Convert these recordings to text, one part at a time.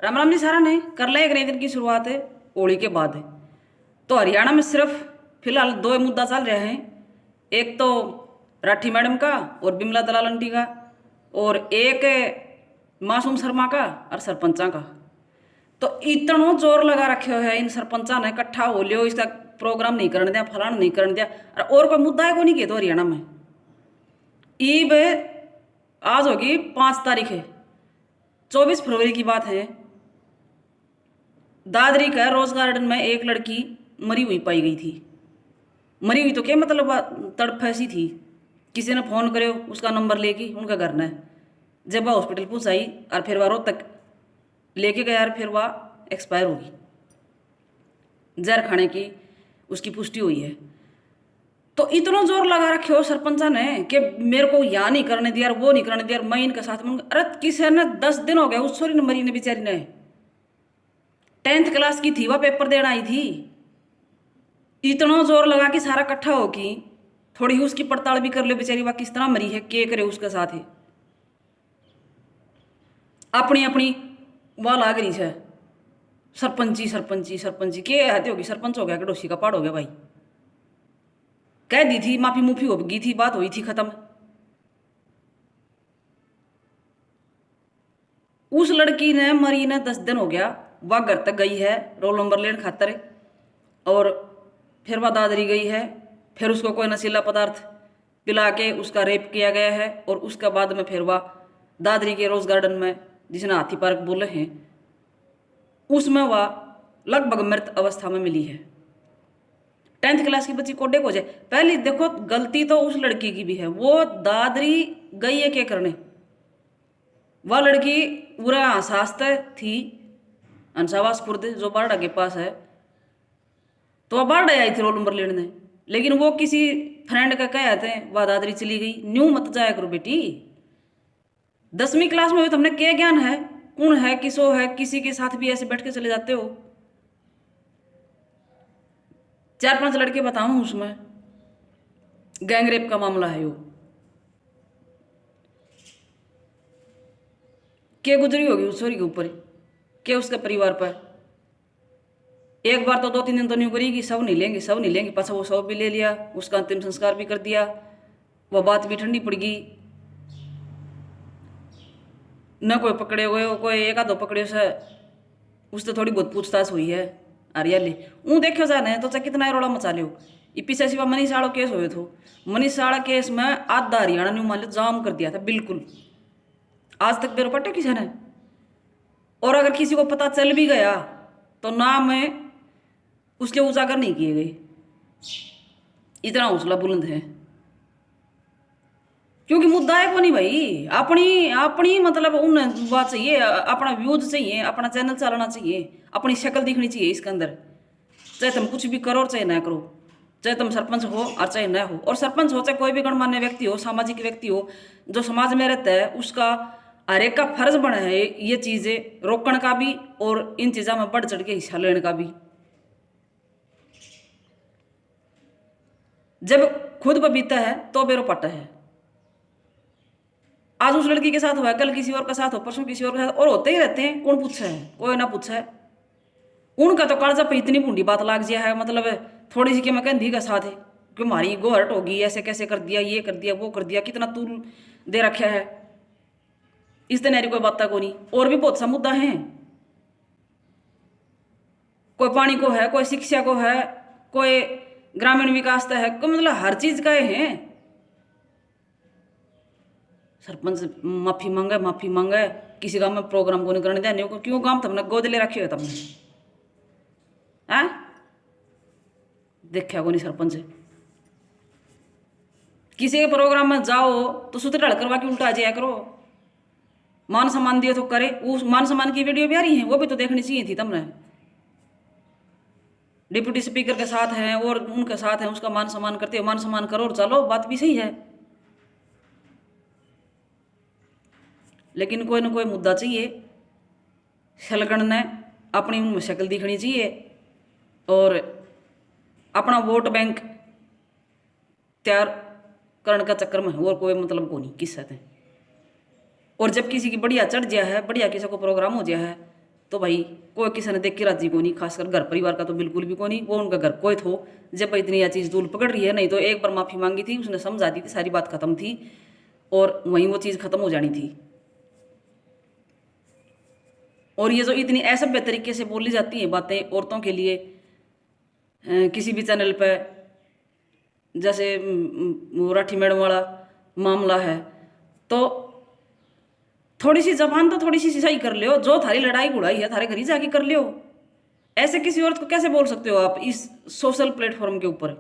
राम राम जी सारा ने कर ले एक नए दिन की शुरुआत है होली के बाद है। तो हरियाणा में सिर्फ फिलहाल दो ही मुद्दा चल रहे हैं। एक तो राठी मैडम का और बिमला दलाल आंटी का, और एक मासूम शर्मा का और सरपंचा का। तो इतना जोर लगा रखे है इन सरपंचा ने, इकट्ठा हो लियो, इसका प्रोग्राम नहीं करने दिया, फलाना नहीं करने दिया। और कोई मुद्दा है को नहीं किया तो हरियाणा में ईब आज होगी 5 तारीख है, 24 फरवरी की बात है। दादरी का रोज गार्डन में एक लड़की मरी हुई पाई गई थी। मरी हुई तो क्या मतलब, तड़प ऐसी थी। किसी ने फोन करे उसका नंबर लेके उनका घर न, जब वह हॉस्पिटल पहुंचाई और फिर वह रोहतक लेके गया और फिर वह एक्सपायर होगी। जहर खाने की उसकी पुष्टि हुई है। तो इतना जोर लगा रखे हो सरपंचा ने कि मेरे को यहाँ नहीं करने दिया, वो नहीं करने दिया, मैं इनके साथ। अरे किसी ने 10 दिन हो गए उस छोरी ने मरी ने, बेचारी ने 10th क्लास की थी, वह पेपर देना आई थी। इतना जोर लगा कि सारा इकट्ठा हो कि थोड़ी ही उसकी पड़ताल भी कर ले बेचारी, वह किस तरह मरी है, के करे उसके साथ है। अपनी अपनी वह लाग रही है सरपंची सरपंची सरपंची के हती होगी, सरपंच हो गया कि डोसी का पाड़ हो गया भाई। कह दी थी, माफी मुफी हो गई थी, बात हुई थी, खत्म। उस लड़की ने मरी ने 10 दिन हो गया, वह घर तक गई है रोल नंबर लेने खातर, और फिर वह दादरी गई है। फिर उसको कोई नशीला पदार्थ पिला के उसका रेप किया गया है, और उसका बाद में फिर वह दादरी के रोज गार्डन में, जिसने हाथी पार्क बोले हैं, उसमें वह लगभग मृत अवस्था में मिली है। 10th क्लास की बच्ची कोडे को जाए। पहले देखो गलती तो उस लड़की की भी है, वो दादरी गई है क्या करने। वह लड़की पूरा हंसास्त थी हंसावास खुर्द जो बारडा के पास है, तो वह बारडा आई थी रोल नंबर लेने। लेकिन वो किसी फ्रेंड का कह आते हैं, वह दादरी चली गई। न्यू मत जाया करो बेटी, 10वीं क्लास में हो तो हमने क्या ज्ञान है, कौन है किसो है, किसी के साथ भी ऐसे बैठ के चले जाते हो। 4-5 लड़के बताऊं उसमें गैंगरेप का मामला है। वो क्या गुजरी होगी उस छोरी के ऊपर, क्या उसके परिवार पर। एक बार तो 2-3 दिन तो नहीं करेगी, सब नहीं लेंगे सब नहीं लेंगे, पाछा वो सब भी ले लिया, उसका अंतिम संस्कार भी कर दिया। वह बात भी ठंडी पड़ गई, न कोई पकड़े हुए, कोई एक आधो पकड़े से उससे थोड़ी बहुत पूछताछ हुई है। हरियाली ऊँ देखो जाने तो चाहे कितना रोड़ा मचा लियो। ये पीछे सिवा मनीष आड़ो केस हुए थे, मनीष आड़ा केस में आधा हरियाणा ने मान लो जाम कर दिया था बिल्कुल। आज तक बेरो पट्टे किसी ने, और अगर किसी को पता चल भी गया तो नाम में उसके उजागर नहीं किए गए। इतना हौसला बुलंद है, क्योंकि मुद्दा है को नहीं भाई। अपनी अपनी मतलब उन बात चाहिए, अपना व्यूज चाहिए, अपना चैनल चलाना चाहिए, अपनी शक्ल दिखनी चाहिए इसके अंदर। चाहे तुम कुछ भी करो चाहे ना करो, चाहे तुम सरपंच हो और चाहे ना हो। और सरपंच हो चाहे कोई भी गणमान्य व्यक्ति हो, सामाजिक व्यक्ति हो जो समाज में रहता है, उसका हर एक का फर्ज बना है ये चीजें रोकने का भी और इन चीजों में बढ़ चढ़ के हिस्सा लेने का भी। जब खुद पर बीता है तो बेरो पट्टा है। आज उस लड़की के साथ हुआ, कल किसी और का साथ हो, परसों किसी और के साथ, और होते ही रहते हैं। कौन पूछा है, कोई ना पूछा है। उनका तो कालजा पे इतनी बूंदी बात लाग गया है, मतलब थोड़ी सी कि मैं कहती का साथ है कि हमारी ईगो हर्ट होगी, ऐसे कैसे कर दिया, ये कर दिया वो कर दिया, कितना तूल दे रखा है। इस तरह कोई बात को नहीं। और भी बहुत सा मुद्दा है, कोई पानी को है, कोई शिक्षा को है, कोई ग्रामीण विकास का है, कोई मतलब हर चीज का है। सरपंच माफी मांगे किसी गांव में प्रोग्राम को नहीं करने दिया। नहीं क्यों गांव तुमने गोद ले रखे हो तुमने, हैं देखा को नहीं सरपंच। किसी के प्रोग्राम में जाओ तो सूत्र ढल करवा के उल्टा आ जाया करो। मान सम्मान दिए तो करे। उस मान सम्मान की वीडियो भी आ रही है, वो भी तो देखनी चाहिए थी तुमने। डिप्टी स्पीकर के साथ हैं और उनके साथ हैं, उसका मान सम्मान करते हो, मान सम्मान करो और चलो, बात भी सही है। लेकिन कोई ना कोई मुद्दा चाहिए, शलगण ने अपनी उनमें शक्ल दिखनी चाहिए और अपना वोट बैंक तैयार करने का चक्कर में और कोई मतलब को नहीं किस है। और जब किसी की बढ़िया चढ़ गया है, बढ़िया किसी को प्रोग्राम हो गया है, तो भाई कोई किसी ने देख के राजी को नहीं, खासकर घर परिवार का तो बिल्कुल भी को नहीं। वो उनका घर कोई थो जब इतनी यह चीज़ धूल पकड़ रही है, नहीं तो एक बार माफ़ी मांगी थी, उसने समझा दी थी, सारी बात खत्म थी और वहीं वो चीज़ खत्म हो जानी थी। और ये जो इतनी असभ्य तरीके से बोली जाती हैं बातें औरतों के लिए किसी भी चैनल पे, जैसे राठी मैडम वाला मामला है, तो थोड़ी सी जबान तो थोड़ी सी सही कर लियो। जो थारी लड़ाई गुड़ाई है थारे घर ही जाके कर लियो। ऐसे किसी औरत को कैसे बोल सकते हो आप इस सोशल प्लेटफॉर्म के ऊपर?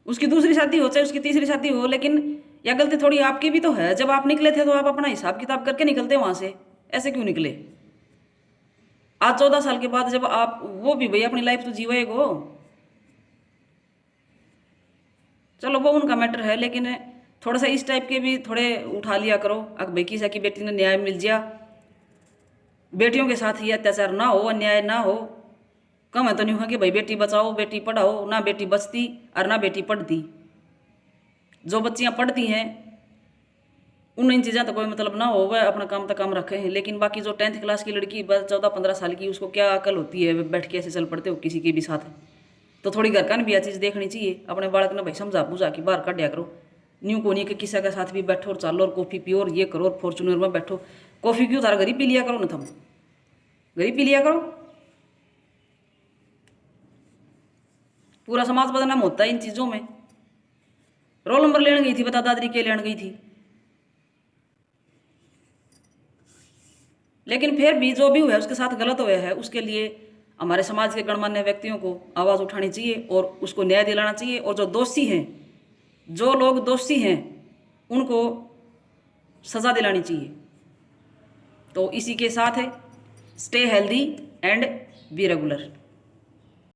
उसकी दूसरी शादी हो चाहे उसकी तीसरी शादी हो, लेकिन यह गलती थोड़ी आपकी भी तो है। जब आप निकले थे तो आप अपना हिसाब किताब करके निकलते वहां से, ऐसे क्यों निकले? आज 14 साल के बाद जब आप, वो भी भाई अपनी लाइफ तो जीवेगो, चलो वो उनका मैटर है, लेकिन थोड़ा सा इस टाइप के भी थोड़े उठा लिया करो। अब भाई किसी की बेटी ने न्याय मिल जाए, बेटियों के साथ ये अत्याचार ना हो, अन्याय ना हो। कम है तो नहीं हुआ कि भाई बेटी बचाओ बेटी पढ़ाओ, ना बेटी बचती और ना बेटी पढ़ती। जो बच्चियां पढ़ती हैं उन इन चीज़ें तो कोई मतलब ना हो, वह अपना काम तक काम रखे हैं। लेकिन बाकी जो 10th क्लास की लड़की 14-15 साल की, उसको क्या अकल होती है बैठ के ऐसे चल पड़ते हो किसी के भी साथ? तो थोड़ी घर का भी यह चीज़ देखनी चाहिए। अपने बालक ने भाई समझा बुझा के बाहर काटिया करो। न्यू को नहीं कि किसी के साथ भी बैठो और चालो और कॉफ़ी पियो और ये करो और फॉर्चूनर में बैठो। कॉफ़ी क्यों तारा घर ही पी लिया करो ना, तुम घर ही पी लिया करो। पूरा समाज बदनाम होता है इन चीज़ों में। रोल नंबर लेने गई थी, बता दादरी के लेने गई थी, लेकिन फिर भी जो भी हुआ है उसके साथ गलत हुआ है, उसके लिए हमारे समाज के गणमान्य व्यक्तियों को आवाज़ उठानी चाहिए और उसको न्याय दिलाना चाहिए। और जो दोषी हैं, जो लोग दोषी हैं, उनको सज़ा दिलानी चाहिए। तो इसी के साथ है, stay healthy and be regular.